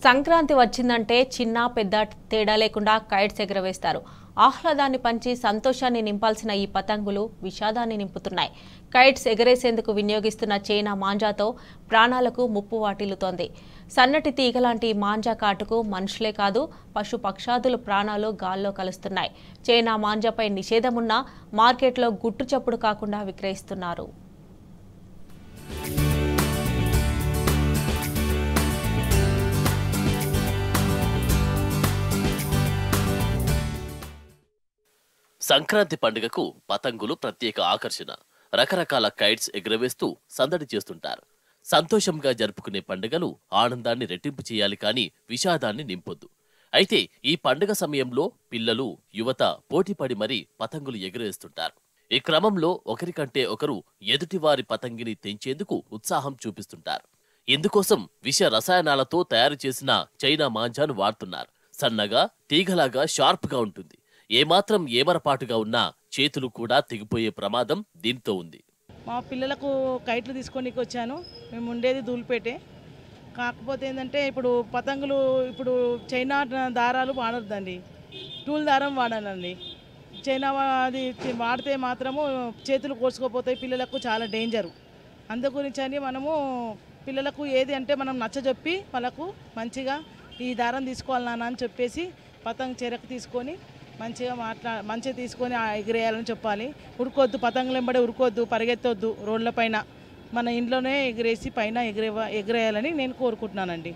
సంక్రాంతి వచ్చిందంటే చిన్న పెద్ద తేడా లేకుండా కైట్స్ ఎగరవేస్తారు. ఆహ్లాదాన్ని పంచి సంతోషాన్ని నింపాల్సిన ఈ పతంగులు విషాదాన్ని నింపుతున్నాయి. కైట్స్ ఎగరేసేందుకు వినియోగిస్తున్న చైనా మాంజాతో ప్రాణాలకు ముప్పు వాటిల్లుతోంది. సన్నటి తీగలాంటి మాంజా కాటుకు మనుషులే కాదు పశు పక్షాదుల ప్రాణాలు గాల్లో కలుస్తున్నాయి. చైనా మాంజాపై నిషేధమున్నా మార్కెట్లో గుట్టు చప్పుడు కాకుండా విక్రయిస్తున్నారు. సంక్రాంతి పండుగకు పతంగులు ప్రత్యేక ఆకర్షణ. రకరకాల కైట్స్ ఎగురవేస్తూ సందడి చేస్తుంటారు. సంతోషంగా జరుపుకునే పండుగలు ఆనందాన్ని రెట్టింపు చేయాలి కానీ విషాదాన్ని నింపొద్దు. అయితే ఈ పండుగ సమయంలో పిల్లలు, యువత పోటీపడి మరీ పతంగులు ఎగురవేస్తుంటారు. ఈ క్రమంలో ఒకరికంటే ఒకరు ఎదుటివారి పతంగిని తెంచేందుకు ఉత్సాహం చూపిస్తుంటారు. ఇందుకోసం విష రసాయనాలతో తయారు చేసిన చైనా మాంజాను వాడుతున్నారు. సన్నగా తీగలాగా షార్ప్గా ఉంటుంది. ఏమాత్రం ఏమరపాటుగా ఉన్నా చేతులు కూడా తెగిపోయే ప్రమాదం దీంతో ఉంది. మా పిల్లలకు కైట్లు తీసుకొనికి వచ్చాను. మేము ఉండేది ధూళిపేటే. కాకపోతే ఏంటంటే ఇప్పుడు పతంగులు చైనా దారాలు వాడొద్దండి, టూల్ దారం వాడాలండి. చైనా అది వాడితే మాత్రము చేతులు కోసుకోపోతాయి, పిల్లలకు చాలా డేంజరు. అందు గురించి అని మనము పిల్లలకు ఏది అంటే మనం నచ్చజెప్పి వాళ్ళకు మంచిగా ఈ దారం తీసుకోవాలి నాన్న అని చెప్పేసి పతంగ చెరకు తీసుకొని మంచిగా తీసుకొని ఎగిరేయాలని చెప్పాలి. ఉరుకోవద్దు, పతంగులు వెంబడే ఉరుకోవద్దు, పరిగెత్తొద్దు. రోడ్లపైన మన ఇంట్లోనే ఎగిరేసి పైన ఎగిరేయాలని నేను కోరుకుంటున్నానండి.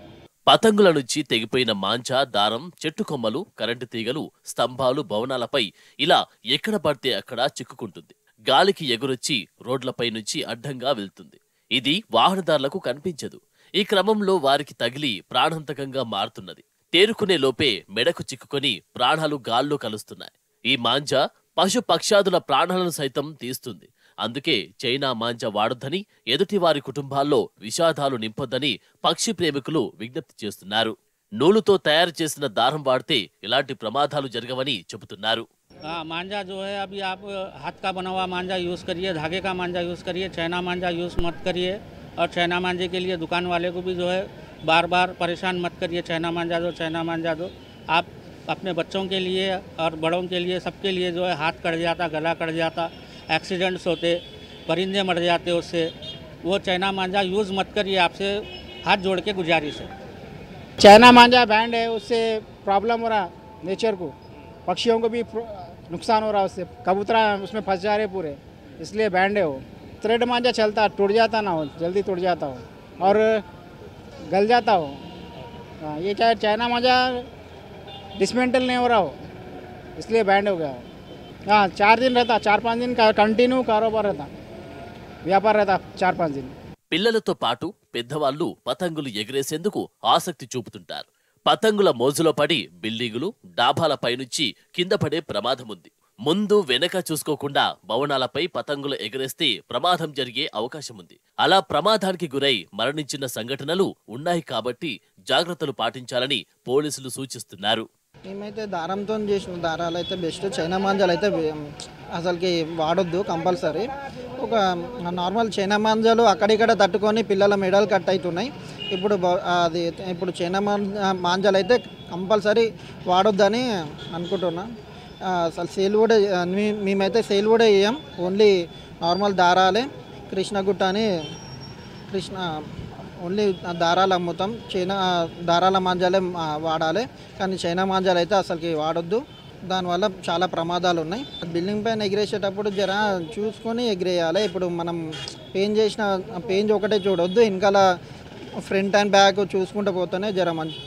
పతంగుల నుంచి తెగిపోయిన మాంజా, దారం, చెట్టు కొమ్మలు, కరెంటు తీగలు, స్తంభాలు, భవనాలపై ఇలా ఎక్కడ పడితే అక్కడ చిక్కుకుంటుంది. గాలికి ఎగురొచ్చి రోడ్లపై నుంచి అడ్డంగా వెళ్తుంది. ఇది వాహనదారులకు కనిపించదు. ఈ క్రమంలో వారికి తగిలి ప్రాణాంతకంగా మారుతున్నది. తేరుకునే లోపే మెడకు చిక్కుకొని ప్రాణాలు గాల్లో కలుస్తున్నాయి. ఈ మాంజా పశు పక్షాదుల ప్రాణాలను సైతం తీస్తుంది. అందుకే చైనా మాంజా వాడొద్దని, ఎదుటివారి కుటుంబాల్లో విషాదాలు నింపొద్దని పక్షి ప్రేమికులు విజ్ఞప్తి చేస్తున్నారు. నూలుతో తయారు చేసిన దారం వాడితే ఇలాంటి ప్రమాదాలు జరగవని చెబుతున్నారు. मांझा जो है अभी आप हाथ का बना हुआ मांझा यूज़ करिए, धागे का मांझा यूज़ करिए, चाइना मांझा यूज़ मत करिए। और चाइना मांझे के लिए दुकान वाले को भी जो है बार बार परेशान मत करिए। चाइना मांझा दो। आप अपने बच्चों के लिए और बड़ों के लिए, सबके लिए जो है हाथ कट जाता, गला कट जाता, एक्सीडेंट्स होते, परिंदे मर जाते उससे। वो चाइना मांझा यूज़ मत करिए, आपसे हाथ जोड़ के गुजारिश है। चाइना मांझा बैंड है, उससे प्रॉब्लम हो रहा नेचर को, पक्षियों को भी नुकसान हो रहा है उससे। कबूतरा उसमें फंस जा रहे पूरे, इसलिए बैंड है वो। थ्रेड मांझा चलता, टूट जाता ना हो, जल्दी टूट जाता हो और गल जाता हो। ये चाहे चाइना मांझा डिसमेंटल नहीं हो रहा हो, इसलिए बैंड हो गया हो। हाँ, 4 दिन रहता, 4-5 दिन का कंटिन्यू कारोबार रहता, व्यापार रहता 4-5 दिन। పిల్లలతో పాటు పెద్దవాళ్లు పతంగులు ఎగిరేసేందుకు ఆసక్తి చూపుతుంటారు. పతంగుల మోజులో పడి బిల్డింగులు, డాబాలపై నుంచి కింద పడే ప్రమాదముంది. ముందు వెనక చూసుకోకుండా భవనాలపై పతంగులు ఎగరేస్తే ప్రమాదం జరిగే అవకాశముంది. అలా ప్రమాదానికి గురై మరణించిన సంఘటనలు ఉన్నాయి కాబట్టి జాగ్రత్తలు పాటించాలని పోలీసులు సూచిస్తున్నారు. మేమైతే దారంతో చేసిన దారాలు అయితే బెస్ట్. చైనా మాంజాలు అయితే అసలుకి వాడొద్దు కంపల్సరీ. ఒక నార్మల్ చైనా మాంజాలు అక్కడిక్కడ తట్టుకొని పిల్లల మెడలు కట్ అవుతున్నాయి. ఇప్పుడు చైనా మాంజాలు అయితే కంపల్సరీ వాడొద్దని అనుకుంటున్నా. అసలు సేల్ కూడా మేమైతే సేల్ కూడా చేయం, ఓన్లీ నార్మల్ దారాలే. కృష్ణగుట్ట అని ఓన్లీ దారాలు అమ్ముతాం. చైనా దారాల మాంజాలే వాడాలి, కానీ చైనా మాంజాలు అయితే అసలుకి వాడొద్దు. దానివల్ల చాలా ప్రమాదాలు ఉన్నాయి. బిల్డింగ్ పైన ఎగిరేసేటప్పుడు జర చూసుకొని ఎగిరేయాలి. ఇప్పుడు మనం పెయింజ్ ఒకటే చూడొద్దు, వెనకాల ఫ్రంట్ అండ్ బ్యాక్ చూసుకుంటూ పోతేనే జర మంచి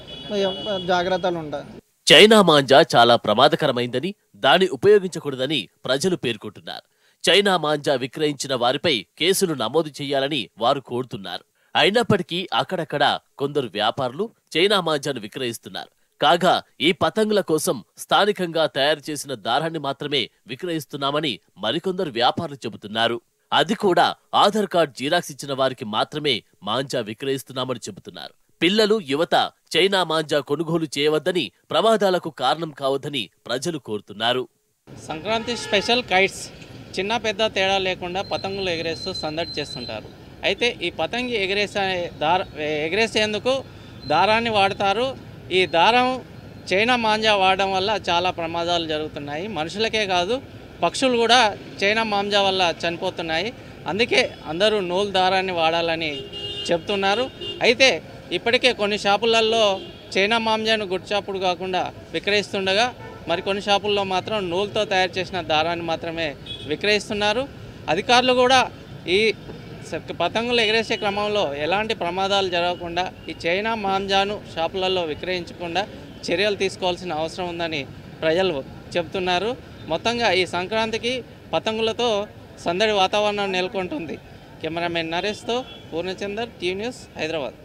జాగ్రత్తలు ఉంటాయి. చైనా మాంజా చాలా ప్రమాదకరమైందని, దాన్ని ఉపయోగించకూడదని ప్రజలు పేర్కొంటున్నారు. చైనా మాంజా విక్రయించిన వారిపై కేసులు నమోదు చేయాలని వారు కోరుతున్నారు. అయినప్పటికీ అక్కడక్కడ కొందరు వ్యాపారులు చైనా మాంజాను విక్రయిస్తున్నారు. కాగా ఈ పతంగుల కోసం స్థానికంగా తయారు చేసిన దారాన్ని మాత్రమే విక్రయిస్తున్నామని మరికొందరు వ్యాపారులు చెబుతున్నారు. అది కూడా ఆధార్ కార్డ్ జిరాక్స్ ఇచ్చిన వారికి మాత్రమే మాంజా విక్రయిస్తున్నామని చెబుతున్నారు. పిల్లలు, యువత చైనా మాంజా కొనుగోలు చేయవద్దని, ప్రమాదాలకు కారణం కావద్దని ప్రజలు కోరుతున్నారు. సంక్రాంతి స్పెషల్ కైట్స్ చిన్న పెద్ద తేడా లేకుండా పతంగులు ఎగరేస్తూ సందడి చేస్తుంటారు. అయితే ఈ పతంగి ఎగరేసేందుకు దారాన్ని వాడతారు. ఈ దారం చైనా మాంజా వాడడం వల్ల చాలా ప్రమాదాలు జరుగుతున్నాయి. మనుషులకే కాదు పక్షులు కూడా చైనా మాంజా వల్ల చనిపోతున్నాయి. అందుకే అందరూ నూలు దారాన్ని వాడాలని చెప్తున్నారు. అయితే ఇప్పటికే కొన్ని షాపులలో చైనా మాంజాను గుడ్చాపుడు కాకుండా విక్రయిస్తుండగా మరికొన్ని షాపుల్లో మాత్రం నూలుతో తయారు చేసిన దారాన్ని మాత్రమే విక్రయిస్తున్నారు. అధికారులు కూడా ఈ పతంగులు ఎగరేసే క్రమంలో ఎలాంటి ప్రమాదాలు జరగకుండా ఈ చైనా మాంజాను షాపులలో విక్రయించకుండా చర్యలు తీసుకోవాల్సిన అవసరం ఉందని ప్రజలు చెప్తున్నారు. మొత్తంగా ఈ సంక్రాంతికి పతంగులతో సందడి వాతావరణం నెలకొంటుంది. కెమెరామెన్ నరేష్తో పూర్ణచందర్, టీవీ న్యూస్, హైదరాబాద్.